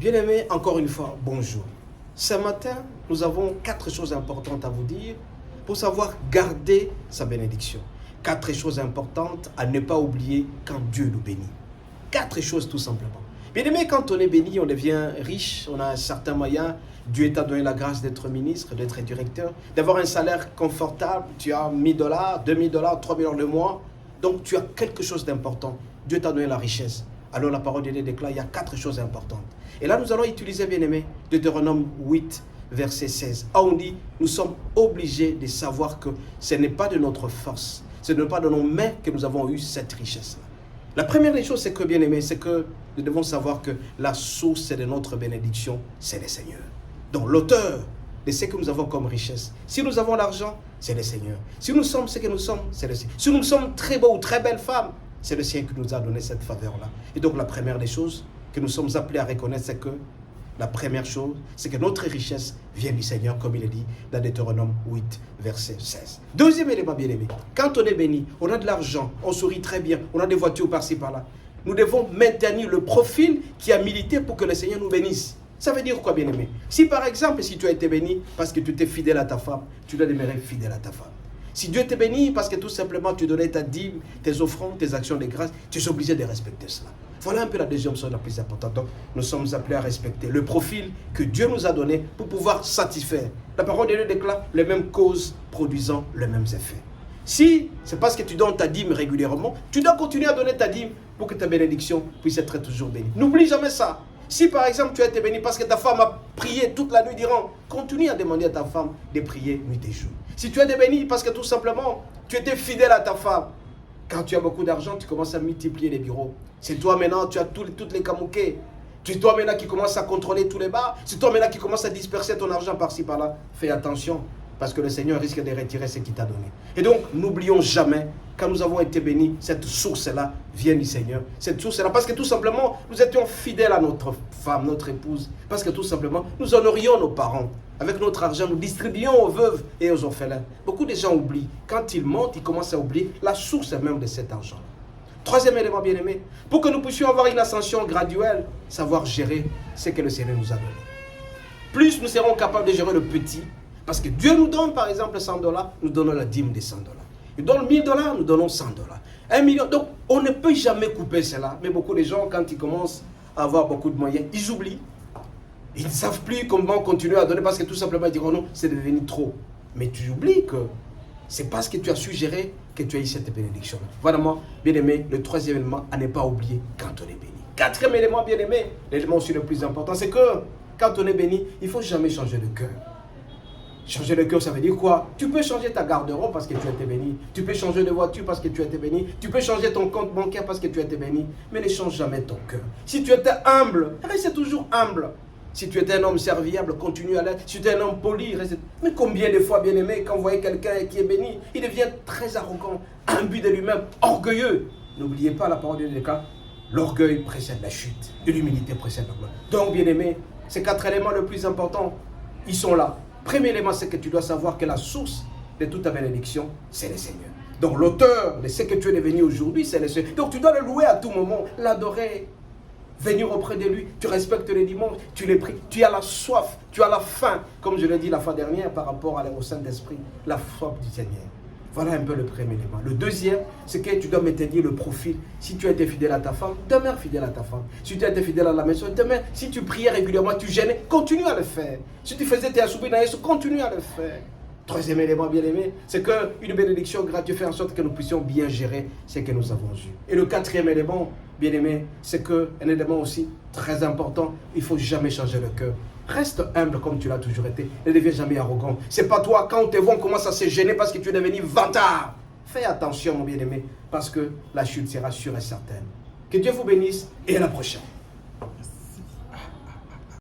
Bien-aimés, encore une fois, bonjour. Ce matin, nous avons 4 choses importantes à vous dire pour savoir garder sa bénédiction. 4 choses importantes à ne pas oublier quand Dieu nous bénit. 4 choses tout simplement. Bien-aimés, quand on est béni, on devient riche, on a un certain moyen. Dieu t'a donné la grâce d'être ministre, d'être directeur, d'avoir un salaire confortable. Tu as $1000, $2000, $3000 le mois. Donc tu as quelque chose d'important. Dieu t'a donné la richesse. Alors la parole de Dieu déclare, il y a 4 choses importantes. Et là, nous allons utiliser, bien-aimés, Deutéronome 8, verset 16. Ah, on dit, nous sommes obligés de savoir que ce n'est pas de notre force, ce n'est pas de nos mains que nous avons eu cette richesse-là. La première des choses, c'est que, bien-aimés, c'est que nous devons savoir que la source de notre bénédiction, c'est le Seigneur. Donc, l'auteur de ce que nous avons comme richesse, si nous avons l'argent, c'est le Seigneur. Si nous sommes ce que nous sommes, c'est le Seigneur. Si nous sommes très beaux ou très belles femmes, c'est le Seigneur qui nous a donné cette faveur-là. Et donc, la première des choses que nous sommes appelés à reconnaître, c'est que la première chose, c'est que notre richesse vient du Seigneur, comme il est dit dans Deutéronome 8, verset 16. Deuxième élément, bien-aimé, quand on est béni, on a de l'argent, on sourit très bien, on a des voitures par-ci, par-là. Nous devons maintenir le profil qui a milité pour que le Seigneur nous bénisse. Ça veut dire quoi, bien-aimé? Si par exemple, si tu as été béni parce que tu étais fidèle à ta femme, tu dois demeurer fidèle à ta femme. Si Dieu t'est béni parce que tout simplement tu donnais ta dîme, tes offrandes, tes actions de grâce, tu es obligé de respecter cela. Voilà un peu la deuxième chose la plus importante. Donc, nous sommes appelés à respecter le profil que Dieu nous a donné pour pouvoir satisfaire. La parole de Dieu déclare les mêmes causes produisant les mêmes effets. Si c'est parce que tu donnes ta dîme régulièrement, tu dois continuer à donner ta dîme pour que ta bénédiction puisse être toujours bénie. N'oublie jamais ça. Si par exemple tu as été béni parce que ta femme a prié toute la nuit durant, continue à demander à ta femme de prier nuit et jour. Si tu as été béni parce que tout simplement tu étais fidèle à ta femme, quand tu as beaucoup d'argent, tu commences à multiplier les bureaux. C'est toi maintenant, tu as toutes les kamouké. C'est toi maintenant qui commence à contrôler tous les bars. C'est toi maintenant qui commence à disperser ton argent par-ci par-là. Fais attention, parce que le Seigneur risque de retirer ce qu'il t'a donné. Et donc, n'oublions jamais, quand nous avons été bénis, cette source-là vient du Seigneur. Cette source-là, parce que tout simplement, nous étions fidèles à notre femme, notre épouse. Parce que tout simplement, nous honorions nos parents. Avec notre argent, nous distribuions aux veuves et aux orphelins. Beaucoup de gens oublient. Quand ils montent, ils commencent à oublier la source même de cet argent. Troisième élément, bien-aimé, pour que nous puissions avoir une ascension graduelle, savoir gérer ce que le Seigneur nous a donné. Plus nous serons capables de gérer le petit, parce que Dieu nous donne par exemple $100, nous donnons la dîme des $100. Il donne $1000, nous donnons $100. 1 million, donc on ne peut jamais couper cela. Mais beaucoup de gens, quand ils commencent à avoir beaucoup de moyens, ils oublient. Ils ne savent plus comment continuer à donner parce que tout simplement ils diront non, c'est devenu trop. Mais tu oublies que c'est parce que tu as su gérer que tu as eu cette bénédiction. Vraiment, bien-aimé, le troisième élément à ne pas oublier quand on est béni. Quatrième élément, bien-aimé, l'élément aussi le plus important, c'est que quand on est béni, il ne faut jamais changer de cœur. Changer de cœur, ça veut dire quoi? Tu peux changer ta garde-robe parce que tu as été béni. Tu peux changer de voiture parce que tu as été béni. Tu peux changer ton compte bancaire parce que tu as été béni. Mais ne change jamais ton cœur. Si tu étais humble, reste toujours humble. Si tu étais un homme serviable, continue à l'être. Si tu es un homme poli, reste... Mais combien de fois, bien-aimé, quand vous voyez quelqu'un qui est béni, il devient très arrogant, imbu de lui-même, orgueilleux. N'oubliez pas la parole de Dieu, l'orgueil précède la chute et l'humilité précède la gloire. Donc, bien-aimé, ces 4 éléments les plus importants, ils sont là. Premier élément, c'est que tu dois savoir que la source de toute ta bénédiction, c'est le Seigneur. Donc, l'auteur de ce que tu es devenu aujourd'hui, c'est le Seigneur. Donc, tu dois le louer à tout moment, l'adorer. Venir auprès de lui, tu respectes les dimanches, tu les pries, tu as la soif, tu as la faim, comme je l'ai dit la fois dernière par rapport au Saint-Esprit, la soif du Seigneur. Voilà un peu le premier élément. Le deuxième, c'est que tu dois maintenir le profil. Si tu as été fidèle à ta femme, demeure fidèle à ta femme. Si tu as été fidèle à la maison, demeure. Si tu priais régulièrement, tu gênais, continue à le faire. Si tu faisais tes assoupis dans Jésus, continue à le faire. Troisième élément, bien-aimé, c'est qu'une bénédiction gratuite fait en sorte que nous puissions bien gérer ce que nous avons eu. Et le quatrième élément, bien-aimé, c'est qu'un élément aussi très important, il ne faut jamais changer le cœur. Reste humble comme tu l'as toujours été. Ne deviens jamais arrogant. C'est pas toi, quand on te voit, on commence à se gêner parce que tu es devenu vantard. Fais attention, mon bien-aimé, parce que la chute sera sûre et certaine. Que Dieu vous bénisse et à la prochaine.